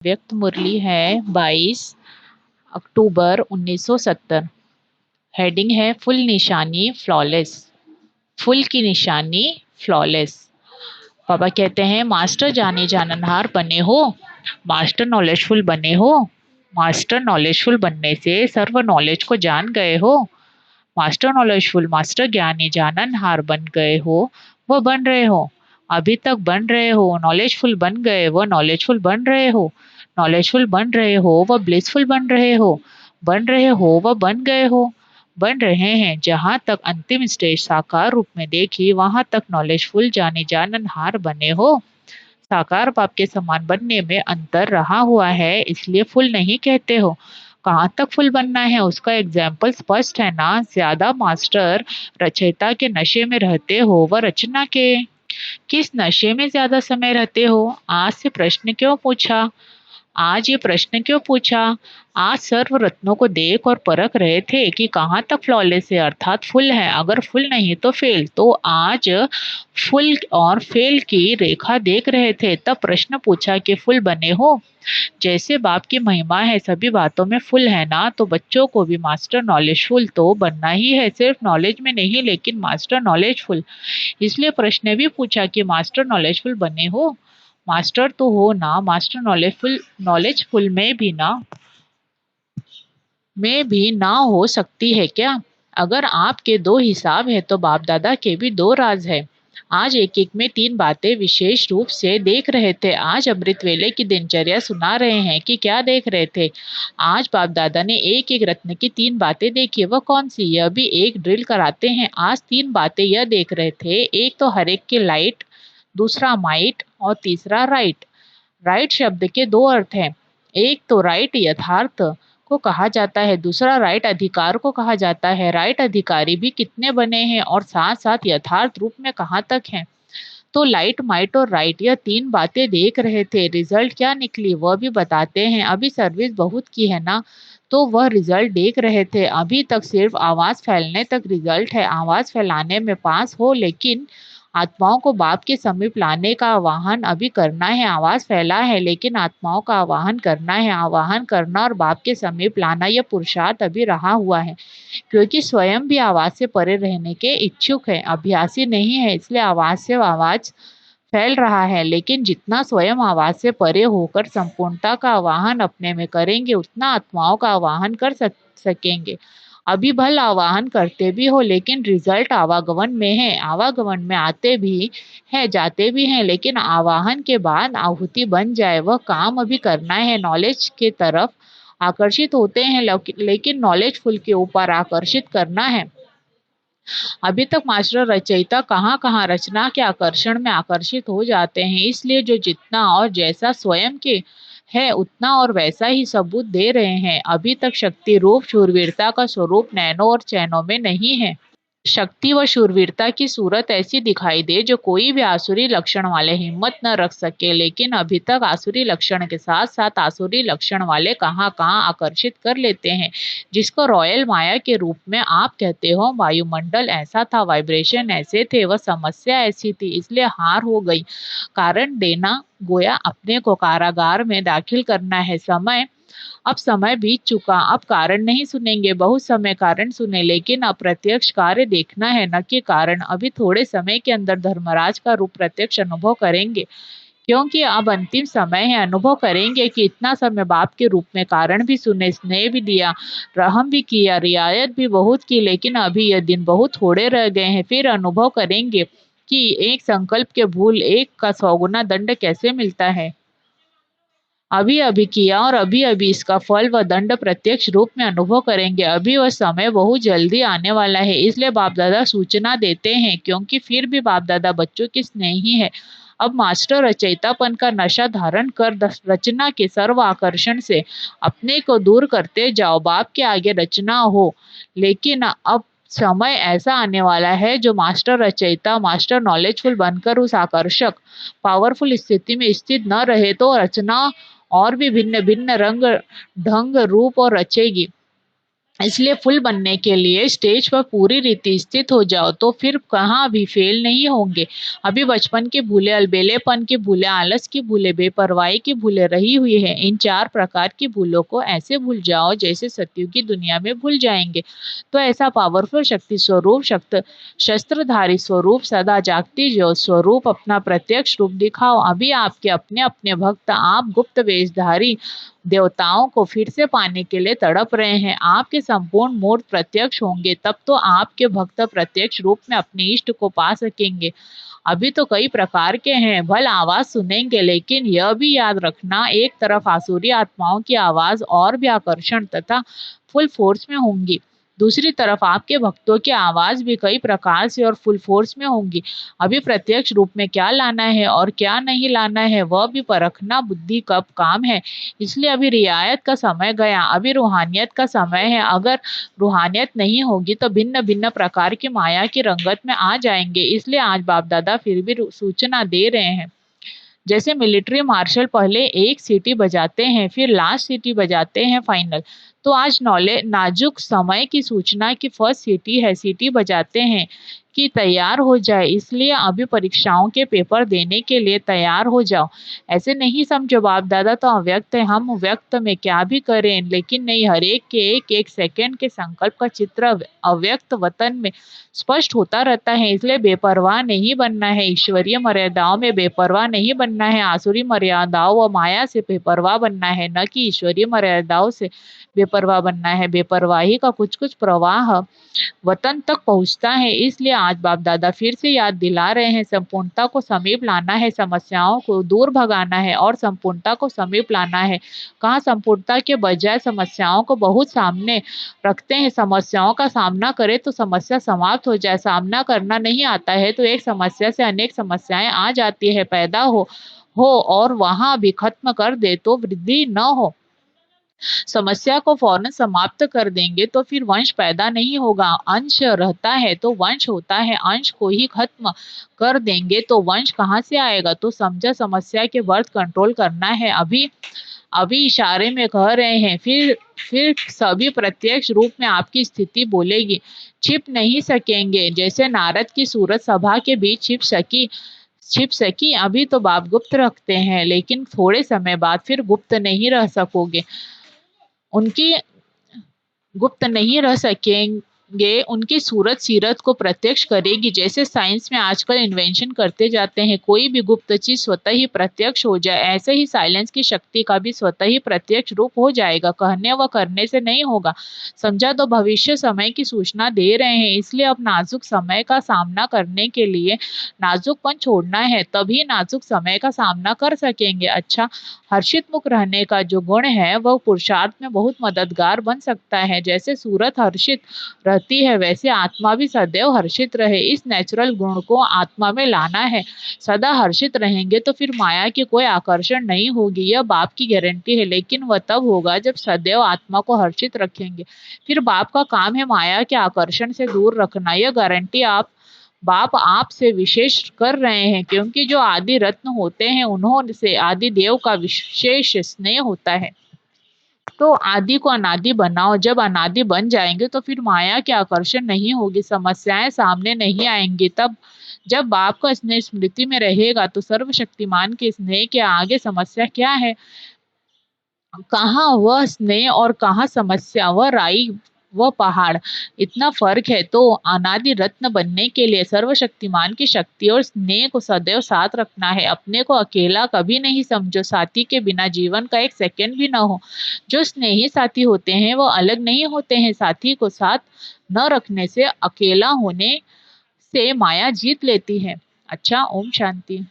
व्यक्त मुरली है 22 अक्टूबर 1970। हेडिंग है फुल निशानी फ्लॉलेस। फुल की निशानी फ्लॉलेस। पापा कहते हैं मास्टर जाने जाननहार बने हो, मास्टर नॉलेजफुल बने हो, मास्टर नॉलेजफुल बनने से सर्व नॉलेज को जान गए हो, मास्टर नॉलेजफुल मास्टर ज्ञानी जाननहार बन गए हो, वो बन रहे हो, अभी तक बन रहे हो, नॉलेजफुल बन गए वो नॉलेजफुल बन रहे हो, नॉलेजफुल बन रहे हो वह ब्लिसफुल बन रहे हो, बन रहे हो वह बन गए हो, बन रहे हैं। जहां तक अंतिम स्टेज साकार रूप में देखी वहां तक नॉलेजफुल जाने जाननहार बने हो। साकार बाप के समान बनने में अंतर रहा हुआ है, इसलिए फुल नहीं कहते हो। कहाँ तक फुल बनना है उसका एग्जाम्पल स्पष्ट है ना। ज्यादा मास्टर रचयिता के नशे में रहते हो व रचना के। किस नशे में ज्यादा समय रहते हो? आज से प्रश्न क्यों पूछा? आज ये प्रश्न क्यों पूछा? आज सर्व रत्नों को देख और परख रहे थे कि कहाँ तक फ्लॉलेस है, अर्थात फुल है, अगर फुल नहीं तो फेल। तो आज फुल और फेल की रेखा देख रहे थे, तब प्रश्न पूछा कि फुल बने हो? जैसे बाप की महिमा है सभी बातों में फुल है ना, तो बच्चों को भी मास्टर नॉलेजफुल तो बनना ही है, सिर्फ नॉलेज में नहीं लेकिन मास्टर नॉलेजफुल। इसलिए प्रश्न भी पूछा कि मास्टर नॉलेजफुल बने हो? मास्टर तो हो ना, मास्टर नॉलेजफुल में भी ना हो सकती है क्या? अगर आपके दो हिसाब है तो बाप दादा के भी दो राज है। आज एक एक में तीन बातें विशेष रूप से देख रहे थे। आज अमृत वेले की दिनचर्या सुना रहे हैं कि क्या देख रहे थे। आज बाप दादा ने एक एक रत्न की तीन बातें देखी, वह कौन सी? यह भी एक ड्रिल कराते हैं। आज तीन बातें यह देख रहे थे, एक तो हर एक की लाइट, दूसरा माइट और तीसरा राइट। राइट शब्द के दो अर्थ हैं। एक तो राइट यथार्थ को कहा जाता है, दूसरा राइट अधिकार को कहा जाता है। राइट अधिकारी भी कितने बने हैं और साथ साथ यथार्थ रूप में कहाँ तक हैं? तो लाइट माइट और राइट यह तीन बातें देख रहे थे। रिजल्ट क्या निकली वह भी बताते हैं। अभी सर्विस बहुत की है ना, तो वह रिजल्ट देख रहे थे। अभी तक सिर्फ आवाज फैलने तक रिजल्ट है, आवाज फैलाने में पास हो, लेकिन आत्माओं को बाप के समीप लाने का आवाहन अभी करना है। आवाज फैला है लेकिन आत्माओं का आवाहन करना है। आवाहन करना और बाप के समीप लाना यह पुरुषार्थ अभी रहा हुआ है, क्योंकि स्वयं भी आवाज से परे रहने के इच्छुक है, अभ्यासी नहीं है, इसलिए आवाज से आवाज फैल रहा है। लेकिन जितना स्वयं आवाज से परे होकर संपूर्णता का आवाहन अपने में करेंगे, उतना आत्माओं का आवाहन कर सकेंगे। अभी भल आवाहन करते भी हो लेकिन रिजल्ट आवागमन में है। आवागमन में आते भी हैं जाते भी हैं, लेकिन आवाहन के बाद आहुति बन जाए वह काम अभी करना है। नॉलेज के तरफ आकर्षित होते हैं लेकिन नॉलेजफुल के ऊपर आकर्षित करना है। अभी तक मास्टर रचयिता कहाँ कहाँ रचना के आकर्षण में आकर्षित हो जाते हैं, इसलिए जो जितना और जैसा स्वयं के है उतना और वैसा ही सबूत दे रहे हैं। अभी तक शक्ति रूप शूरवीरता का स्वरूप नैनों और चैनों में नहीं है। शक्ति व शूरवीरता की सूरत ऐसी दिखाई दे जो कोई भी आसुरी लक्षण वाले हिम्मत न रख सके, लेकिन अभी तक आसुरी लक्षण के साथ साथ आसुरी लक्षण वाले कहाँ कहाँ आकर्षित कर लेते हैं, जिसको रॉयल माया के रूप में आप कहते हो। वायुमंडल ऐसा था, वाइब्रेशन ऐसे थे, वह समस्या ऐसी थी, इसलिए हार हो गई। कारण देना गोया अपने को कारागार में दाखिल करना है। अब समय बीत चुका, अब कारण नहीं सुनेंगे, बहुत समय कारण सुने, लेकिन अप्रत्यक्ष कार्य देखना है, न कि कारण। अभी थोड़े समय के अंदर धर्मराज का रूप प्रत्यक्ष अनुभव करेंगे, क्योंकि अब अंतिम समय है। अनुभव करेंगे कि इतना समय बाप के रूप में कारण भी सुने, स्नेह भी दिया, रहम भी किया, रियायत भी बहुत की, लेकिन अभी यह दिन बहुत थोड़े रह गए हैं। फिर अनुभव करेंगे कि एक संकल्प के भूल एक का 100 गुना दंड कैसे मिलता है। अभी अभी किया और अभी अभी इसका फल व दंड प्रत्यक्ष रूप में अनुभव करेंगे। अभी वह समय बहुत जल्दी आने वाला है, इसलिए बाप दादा सूचना देते हैं, क्योंकि फिर भी बाप दादा बच्चों के स्नेही है। अब मास्टर रचयितापन का नशा धारण कर रचना के सर्व आकर्षण से अपने को दूर करते जाओ। बाप के आगे रचना हो, लेकिन अब समय ऐसा आने वाला है जो मास्टर रचयिता मास्टर नॉलेजफुल बनकर उस आकर्षक पावरफुल स्थिति में स्थित न रहे तो रचना और भी भिन्न भिन्न रंग ढंग रूप और रचेगी। इसलिए फूल बनने के लिए स्टेज पर पूरी रीति स्थित हो जाओ तो फिर कहाँ भी फेल नहीं होंगे। अभी बचपन के भूले, अलबेलेपन के भूले, आलस की भूले, बेपरवाही की भूले रही हुई है। इन 4 प्रकार की भूलों को ऐसे भूल जाओ जैसे सतयुग की दुनिया में भूल जाएंगे। तो ऐसा पावरफुल शक्ति स्वरूप, शस्त्रधारी स्वरूप, सदा जागती जो स्वरूप, अपना प्रत्यक्ष रूप दिखाओ। अभी आपके अपने अपने भक्त आप गुप्त वेशधारी देवताओं को फिर से पाने के लिए तड़प रहे हैं। आपके संपूर्ण मूर्त प्रत्यक्ष होंगे तब तो आपके भक्त प्रत्यक्ष रूप में अपने इष्ट को पा सकेंगे। अभी तो कई प्रकार के हैं, भल आवाज सुनेंगे, लेकिन यह भी याद रखना, एक तरफ आसुरी आत्माओं की आवाज और भी आकर्षण तथा फुल फोर्स में होंगी, दूसरी तरफ आपके भक्तों की आवाज भी कई प्रकार से और फुल फोर्स में होंगी। अभी प्रत्यक्ष रूप में क्या लाना है और क्या नहीं लाना है वह भी परखना बुद्धि का काम है। इसलिए अभी रियायत का समय गया, अभी रूहानियत का समय है। अगर रूहानियत नहीं होगी तो भिन्न भिन्न प्रकार की माया की रंगत में आ जाएंगे। इसलिए आज बाप दादा फिर भी सूचना दे रहे हैं, जैसे मिलिट्री मार्शल पहले एक सीटी बजाते हैं फिर लास्ट सीटी बजाते हैं फाइनल, तो आज नाजुक समय की सूचना की फर्स्ट सीटी है, सीटी बजाते हैं कि तैयार हो जाए। इसलिए अभी परीक्षाओं के पेपर देने के लिए तैयार हो जाओ। ऐसे नहीं समझो बाप दादा तो अव्यक्त है, हम व्यक्त में क्या भी करें, लेकिन नहीं, हर एक के एक एक सेकंड के संकल्प का चित्र अव्यक्त वतन में स्पष्ट होता रहता है। इसलिए बेपरवाह नहीं बनना है, ईश्वरीय मर्यादाओं में बेपरवाह नहीं बनना है, आसुरी मर्यादाओं व माया से बेपरवाह बनना है, न कि ईश्वरीय मर्यादाओं से बेपरवाह बनना है। बेपरवाही का कुछ कुछ प्रवाह वतन तक पहुंचता है। इसलिए आज बाप दादा फिर से याद दिला रहे हैं, संपूर्णता को समीप लाना है, समस्याओं को दूर भगाना है और संपूर्णता को समीप लाना है। कहाँ संपूर्णता के बजाय समस्याओं को बहुत सामने रखते हैं। समस्याओं का सामना करे तो समस्या समाप्त हो जाए, सामना करना नहीं आता है तो एक समस्या से अनेक समस्याएं आ जाती है, पैदा हो और वहां भी खत्म कर दे तो वृद्धि न हो। समस्या को फौरन समाप्त कर देंगे तो फिर वंश पैदा नहीं होगा। अंश रहता है तो वंश होता है, अंश को ही खत्म कर देंगे तो वंश कहाँ से आएगा। तो समझा, समस्या के बर्थ कंट्रोल करना है। अभी अभी इशारे में कह रहे हैं, फिर सभी प्रत्यक्ष रूप में आपकी स्थिति बोलेगी, छिप नहीं सकेंगे। जैसे नारद की सूरत सभा के बीच छिप सकी। अभी तो बाप गुप्त रखते हैं, लेकिन थोड़े समय बाद फिर गुप्त नहीं रह सकोगे, उनकी गुप्त नहीं रह सकेंगे। उनकी सूरत सीरत को प्रत्यक्ष करेगी। जैसे साइंस में आजकल इन्वेंशन करते जाते हैं, कोई भी गुप्त चीज स्वतः ही प्रत्यक्ष हो जाए, ऐसे ही साइलेंस की शक्ति का भी स्वतः ही प्रत्यक्ष रूप हो जाएगा, कहने व करने से नहीं होगा। समझा, तो भविष्य समय की सूचना दे रहे हैं। इसलिए अब नाजुक समय का सामना करने के लिए नाजुकपन छोड़ना है, तभी नाजुक समय का सामना कर सकेंगे। अच्छा, हर्षित मुख रहने का जो गुण है वह पुरुषार्थ में बहुत मददगार बन सकता है। जैसे सूरत हर्षित रहती है वैसे आत्मा भी सदैव हर्षित रहे, इस नेचुरल गुण को आत्मा में लाना है। सदा हर्षित रहेंगे तो फिर माया की कोई आकर्षण नहीं होगी, यह बाप की गारंटी है। लेकिन वह तब होगा जब सदैव आत्मा को हर्षित रखेंगे। फिर बाप का काम है माया के आकर्षण से दूर रखना। यह गारंटी बाप आप से विशेष कर रहे हैं, क्योंकि जो आदि रत्न होते हैं उन्होंने से आदि देव का विशेष स्नेह होता है। तो आदि को अनादि बनाओ, जब अनादि बन जाएंगे तो फिर माया के आकर्षण नहीं होगी, समस्याएं सामने नहीं आएंगी। तब जब बाप का स्नेह स्मृति में रहेगा तो सर्वशक्तिमान के स्नेह के आगे समस्या क्या है। कहाँ वह स्नेह और कहाँ समस्या, वह राई वह पहाड़, इतना फर्क है। तो अनादि रत्न बनने के लिए सर्वशक्तिमान की शक्ति और स्नेह को सदैव साथ रखना है। अपने को अकेला कभी नहीं समझो, साथी के बिना जीवन का एक सेकंड भी न हो। जो स्नेही साथी होते हैं वो अलग नहीं होते हैं, साथी को साथ न रखने से, अकेला होने से माया जीत लेती है। अच्छा, ओम शांति।